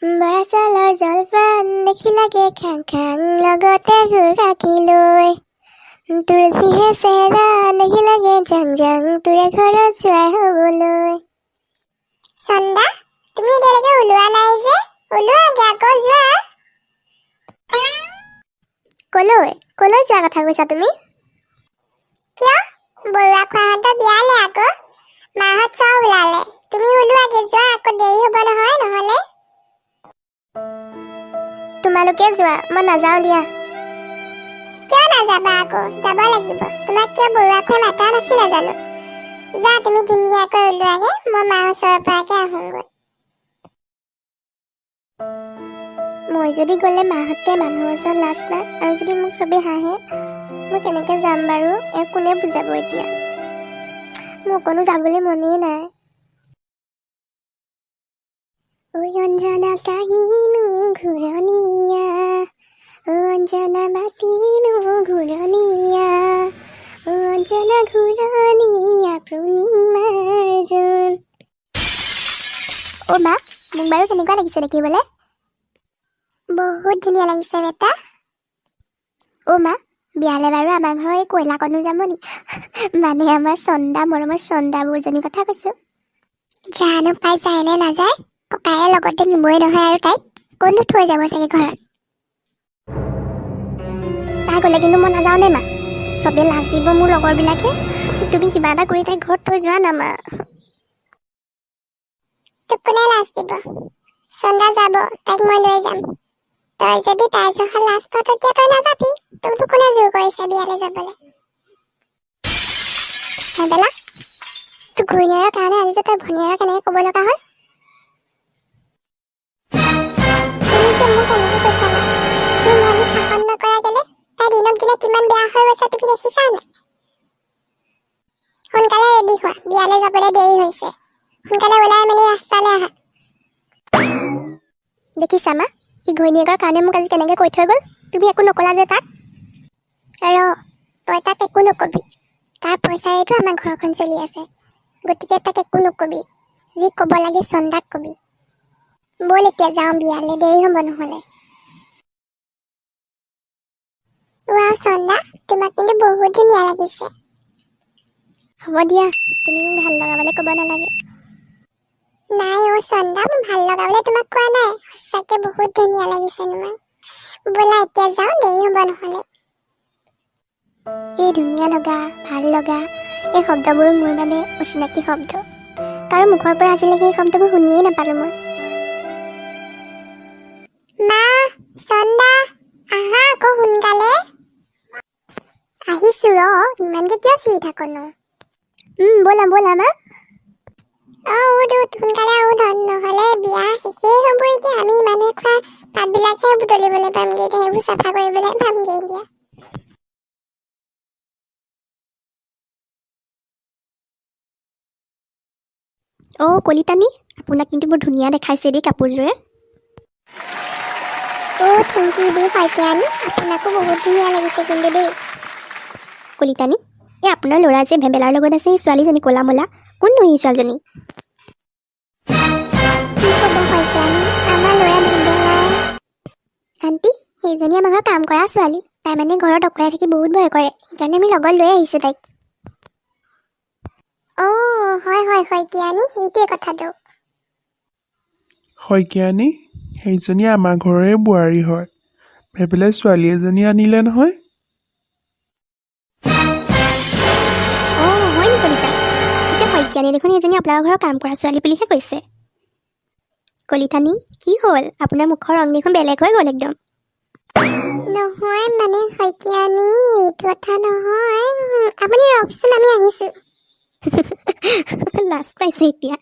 বৰা চাউলৰ জলপান দেখি লাগে খাং খাং লগতে ঘূৰ ৰাখি লৈ তোৰ যিহে চেহেৰা দেখি লাগে জাং জাং তোৰে ঘৰত যোৱা হ'বলৈ চন্দা তুমি এতিয়ালৈকে ওলোৱা নাই যে ওলোৱাগে আকৌ যোৱা কলৈ যোৱা কথা কৈছা তুমি কিয় বৰুৱা খুৰাহঁতৰ বিয়ালে আকৌ মাহঁত চব ওলালে তুমি ওলোৱাগে যোৱা আকৌ দেৰি হ'ব নহয় নহ'লে তোমালোকে যোৱা মই নাযাওঁ দিয়া কিয় নাযাবা আকৌ যাব লাগিব তোমাক কিয় বৰুৱা খুৰাই মাতা নাছিলে জানো যা তুমি ধুনীয়াকৈ ওলোৱাগে মই মাৰ ওচৰৰ পৰাকে আহোঁগৈ মই যদি গ'লে মাহঁতে মানুহৰ ওচৰত লাজ পায় আৰু যদি মোক চবেই হাঁহে মই কেনেকৈ যাম বাৰু কোনে বুজাব এতিয়া মোৰ অকণো যাবলৈ মনেই নাই ঐ অঞ্জনা কাহিনো ঘূৰণীয়া ঐ অঞ্জনা মাতিনো ঘূৰণীয়া ঐ অঞ্জনা ঘূৰণীয়া পূৰ্ণিমাৰ জোন অ' মা মোক বাৰু কেনেকুৱা লাগিছে দেখিবলৈ বহুত ধুনীয়া লাগিছে বেটা অ' মা বিয়ালৈ বাৰু আমাৰ ঘৰৰ এই কইলাকণো যাব নি মানে আমাৰ চন্দা মৰমৰ চন্দা বৌজনীৰ কথা কৈছোঁ জানো পাই যায় নে নাযায় ককায়ে লগতে নিবই নহয় আৰু তাইক কোনটো থৈ যাব চাগে ঘৰত তাই গ'লে কিন্তু মই নাযাওঁ দেই মা চবেই লাজ দিব মোৰ লগৰবিলাকে তুমি কিবা এটা কৰি তাইক ঘৰত থৈ যোৱা না মা তোক কোনে লাজ দিব চন্দা যাব তাইক মই লৈ যাম তই যদি তাইৰ জহা লাজ পাৱ তেতিয়া তই নাযাবি তোকতো কোনে জোৰ কৰিছে বিয়ালৈ যাবলৈ হেবেলা তোৰ ঘূৰণীয়াৰ কাৰণে আজি যে তই ভনীয়াৰ কেনেকৈ ক'ব লগা হ'ল তুমি যে মোক এনেকৈ কৈছা না তোৰ মনি শাসন নকৰা কেলে তাই দিনক দিনে কিমান বেয়া হৈ গৈছে তুমি দেখিছা নাই সোনকালে ৰেডি হোৱা বিয়ালৈ যাবলৈ দেৰি হৈছে সোনকালে ওলাই মেলি ৰাস্তালৈ আহা দেখিছা মা সি ঘৈণীয়েকৰ কাৰণে মোক আজি কেনেকৈ কৈ থৈ গ'ল তুমি একো নকলা যে তাক আৰু তই তাক একো নকবি তাৰ পইচাৰেতো আমাৰ ঘৰখন চলি আছে গতিকে তাক একো নকবি যি ক'ব লাগে চন্দাক কবি ব'ল এতিয়া যাওঁ বিয়ালৈ দেৰি হ'ব নহ'লে ৱাও চন্দা তোমাক কিন্তু বহুত ধুনীয়া লাগিছে হ'ব দিয়া তুমি মোক ভাল লগাবলৈ ক'ব নালাগে নাই অ' চন্দা মই ভাল লগাবলৈ তোমাক কোৱা নাই সঁচাকৈ বহুত ধুনীয়া লাগিছে তোমাক ব'লা এতিয়া যাওঁ দেৰি হ'ব নহ'লে এই ধুনীয়া লগা ভাল লগা এই শব্দবোৰ মোৰ বাবে অচিনাকি শব্দ কাৰো মুখৰ পৰা আজিলৈকে এই শব্দবোৰ শুনিয়েই নাপালোঁ মই মা চন্দা আহা আকৌ সোনকালে আহিছোঁ ৰ ইমানকৈ কিয় চিঞৰি থাকনো ব'লা ব'লা মা উঠ সোনকালে উঠ নহ'লে বিয়া শেষেই হ'ব এতিয়া আমি মানুহে খোৱা পাতবিলাকহে বুটলিবলৈ পামগৈ এতিয়া সেইবোৰ চাফা কৰিবলৈ পামগৈ এতিয়া অ' কলিতানী আপোনাক কিন্তু বৰ ধুনীয়া দেখাইছে দেই কাপোৰযোৰে অ' থেংক ইউ দেই শইকীয়ানী আপোনাকো বহুত ধুনীয়া লাগিছে কিন্তু দেই কলিতানী এই আপোনাৰ ল'ৰা যে ভেবেলাৰ লগত আছে এই ছোৱালীজনী ক'লা মলা কোননো এই ছোৱালীজনী কি ক'ব শইকীয়ানী আমাৰ ল'ৰা ভেবেলাই আণ্টি সেইজনী আমাৰ ঘৰত কাম কৰা ছোৱালী তাই মানে ঘৰত অকলে থাকি বহুত ভয় কৰে সেইকাৰণে আমি লগত লৈ আহিছোঁ তাইক অ' হয় হয় শইকীয়ানী সেইটোৱে কথাটো শইকীয়ানী সেইজনী আমাৰ ঘৰৰে বোৱাৰী হয় ভেবেলাই ছোৱালী এজনী আনিলে নহয় অঁ হয় নি কলিতা পিছে শইকীয়ানী দেখোন সেইজনী আপোনাৰ ঘৰৰ কাম কৰা ছোৱালী বুলিহে কৈছে কলিতানী কি হ'ল আপোনাৰ মুখৰ ৰং দেখোন বেলেগ হৈ গ'ল একদম নহয় মানে শইকীয়ানী এইটো কথা নহয় আপুনি ৰওকচোন আমি আহিছোঁ লাজ পাইছে এতিয়া